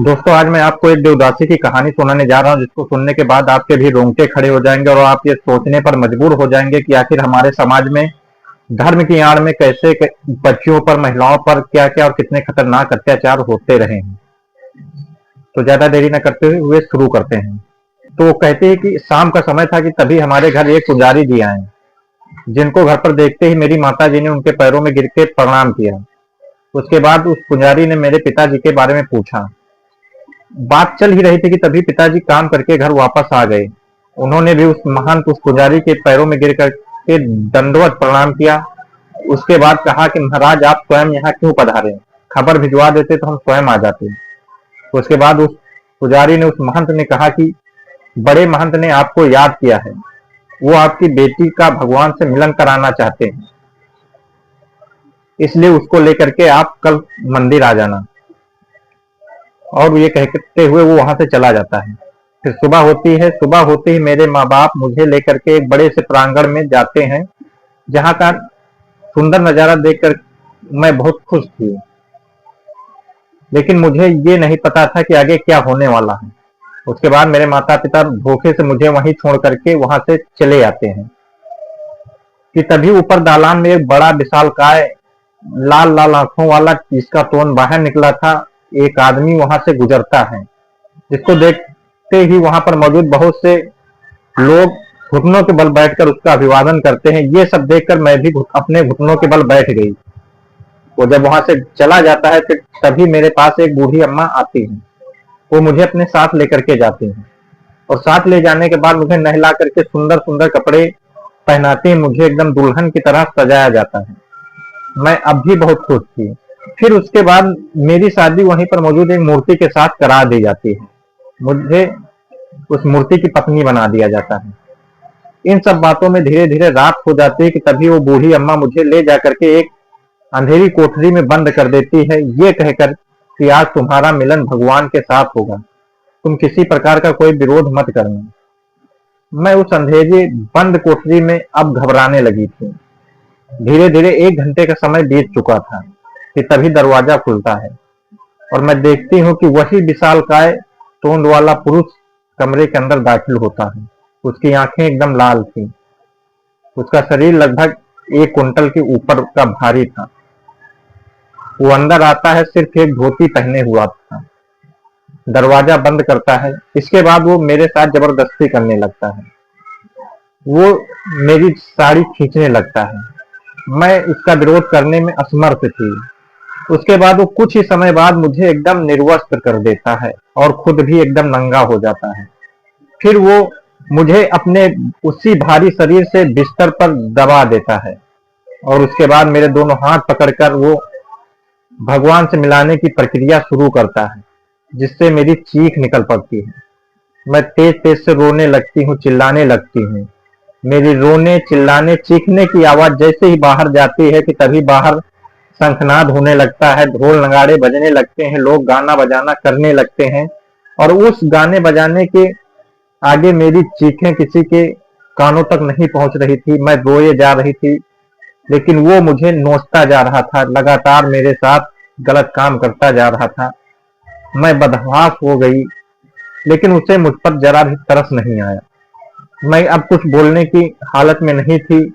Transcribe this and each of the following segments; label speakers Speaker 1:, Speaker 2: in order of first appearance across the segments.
Speaker 1: दोस्तों, आज मैं आपको एक देवदासी की कहानी सुनाने जा रहा हूँ, जिसको सुनने के बाद आपके भी रोंगटे खड़े हो जाएंगे और आप ये सोचने पर मजबूर हो जाएंगे कि आखिर हमारे समाज में धर्म की आड़ में कैसे बच्चियों पर, महिलाओं पर क्या क्या और कितने खतरनाक अत्याचार होते रहे हैं। तो ज्यादा देरी न करते हुए शुरू करते हैं। तो वो कहते हैं कि शाम का समय था कि तभी हमारे घर एक पुजारी जी आए, जिनको घर पर देखते ही मेरी माता जी ने उनके पैरों में गिर के प्रणाम किया। उसके बाद उस पुजारी ने मेरे पिताजी के बारे में पूछा। बात चल ही रही थी कि तभी पिताजी काम करके घर वापस आ गए। उन्होंने भी उस पुजारी के पैरों में गिर करके दंडवत प्रणाम किया। उसके बाद कहा कि महाराज, आप स्वयं यहाँ क्यों पधारे? खबर भिजवा देते तो हम स्वयं आ जाते। उसके बाद उस पुजारी ने, उस महंत ने कहा कि बड़े महंत ने आपको याद किया है। वो आपकी बेटी का भगवान से मिलन कराना चाहते हैं, इसलिए उसको लेकर के आप कल मंदिर आ जाना। और ये कहते हुए वो वहां से चला जाता है। फिर सुबह होती है। सुबह होते ही मेरे माँ बाप मुझे लेकर के एक बड़े से प्रांगण में जाते हैं, जहां का सुंदर नजारा देखकर मैं बहुत खुश थी। लेकिन मुझे ये नहीं पता था कि आगे क्या होने वाला है। उसके बाद मेरे माता पिता धोखे से मुझे वहीं छोड़ करके वहां से चले आते हैं कि तभी ऊपर दालान में एक बड़ा विशालकाय लाल लाल आंखों वाला, जिसका तोंद बाहर निकला था, एक आदमी वहां से गुजरता है, जिसको देखते ही वहां पर मौजूद बहुत से लोग घुटनों के बल बैठकर उसका अभिवादन करते हैं। ये सब देखकर मैं भी अपने घुटनों के बल बैठ गई। वो जब वहां से चला जाता है, फिर तभी मेरे पास एक बूढ़ी अम्मा आती है। वो मुझे अपने साथ लेकर के जाती हैं और साथ ले जाने के बाद मुझे नहला करके सुंदर सुंदर कपड़े पहनाते हैं। मुझे एकदम दुल्हन की तरह सजाया जाता है। मैं अब भी बहुत खुश थी। फिर उसके बाद मेरी शादी वहीं पर मौजूद एक मूर्ति के साथ करा दी जाती है। मुझे उस मूर्ति की पत्नी बना दिया जाता है। इन सब बातों में धीरे धीरे रात हो जाती है कि तभी वो बूढ़ी अम्मा मुझे ले जाकर के एक अंधेरी कोठरी में बंद कर देती है, ये कहकर कि आज तुम्हारा मिलन भगवान के साथ होगा, तुम किसी प्रकार का कोई विरोध मत करना। मैं उस अंधेरी बंद कोठरी में अब घबराने लगी थी। धीरे धीरे 1 घंटे का समय बीत चुका था कि तभी दरवाजा खुलता है और मैं देखती हूँ कि वही विशालकाय तोंद वाला पुरुष कमरे के अंदर दाखिल होता है। उसकी आंखें एकदम लाल थी। उसका शरीर लगभग 1 कुंटल के ऊपर का भारी था। वो अंदर आता है, सिर्फ एक धोती पहने हुआ था। दरवाजा बंद करता है। इसके बाद वो मेरे साथ जबरदस्ती करने लगता है। वो मेरी साड़ी खींचने लगता है। मैं इसका विरोध करने में असमर्थ थी। उसके बाद वो कुछ ही समय बाद मुझे एकदम निर्वस्त्र कर देता है और खुद भी एकदम नंगा हो जाता है। फिर वो मुझे अपने उसी भारी शरीर से बिस्तर पर दबा देता है और उसके बाद मेरे दोनों हाथ पकड़कर वो भगवान से मिलाने की प्रक्रिया शुरू करता है, जिससे मेरी चीख निकल पड़ती है। मैं तेज तेज से रोने लगती हूँ, चिल्लाने लगती हूँ। मेरी रोने, चिल्लाने, चीखने की आवाज जैसे ही बाहर जाती है कि तभी बाहर शंखनाद होने लगता है, ढोल नगाड़े बजने लगते हैं, लोग गाना बजाना करने लगते हैं। और उस गाने बजाने के आगे मेरी चीखें किसी के कानों तक नहीं पहुंच रही थी। मैं रोए जा रही थी, लेकिन वो मुझे नोचता जा रहा था, लगातार मेरे साथ गलत काम करता जा रहा था। मैं बदहवास हो गई, लेकिन उसे मुझ पर जरा भी तरस नहीं आया। मैं अब कुछ बोलने की हालत में नहीं थी,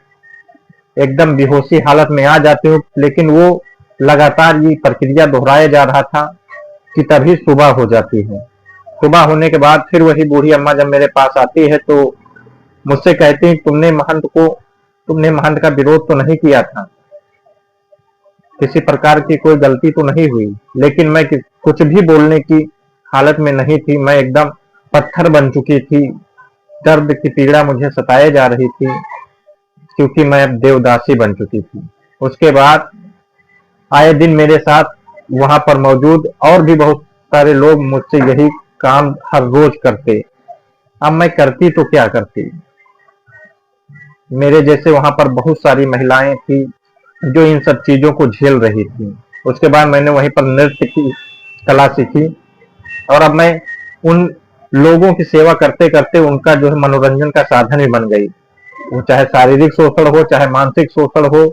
Speaker 1: एकदम बेहोशी हालत में आ जाती हूँ। लेकिन वो लगातार ये प्रक्रिया दोहराया जा रहा था कि तभी सुबह हो जाती है। सुबह होने के बाद फिर वही बूढ़ी अम्मा जब मेरे पास आती है तो मुझसे कहती है, तुमने महंत का विरोध तो नहीं किया था, किसी प्रकार की कोई गलती तो नहीं हुई। लेकिन मैं कुछ भी बोलने की हालत में नहीं थी। मैं एकदम पत्थर बन चुकी थी। दर्द की पीड़ा मुझे सताए जा रही थी, क्योंकि मैं अब देवदासी बन चुकी थी। उसके बाद आए दिन मेरे साथ वहां पर मौजूद और भी बहुत सारे लोग मुझसे यही काम हर रोज करते। अब मैं करती तो क्या करती। मेरे जैसे वहां पर बहुत सारी महिलाएं थी जो इन सब चीजों को झेल रही थी। उसके बाद मैंने वहीं पर नृत्य की कला सीखी और अब मैं उन लोगों की सेवा करते करते उनका जो है मनोरंजन का साधन भी बन गई। वो चाहे शारीरिक शोषण हो, चाहे मानसिक शोषण हो,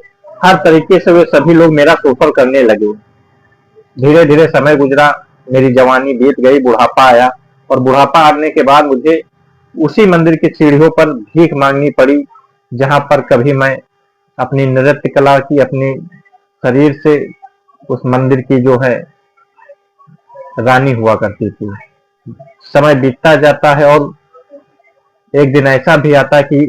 Speaker 1: हर तरीके से वे सभी लोग मेरा शोषण करने लगे। धीरे धीरे समय गुजरा मेरी जवानी बीत गई, बुढ़ापा आया, और बुढ़ापा आने के बाद मुझे उसी मंदिर की सीढ़ियों पर भीख मांगनी पड़ी, जहां पर कभी मैं अपनी नृत्य कला की, अपनी शरीर से उस मंदिर की जो है रानी हुआ करती थी। समय बीतता जाता है और एक दिन ऐसा भी आता है कि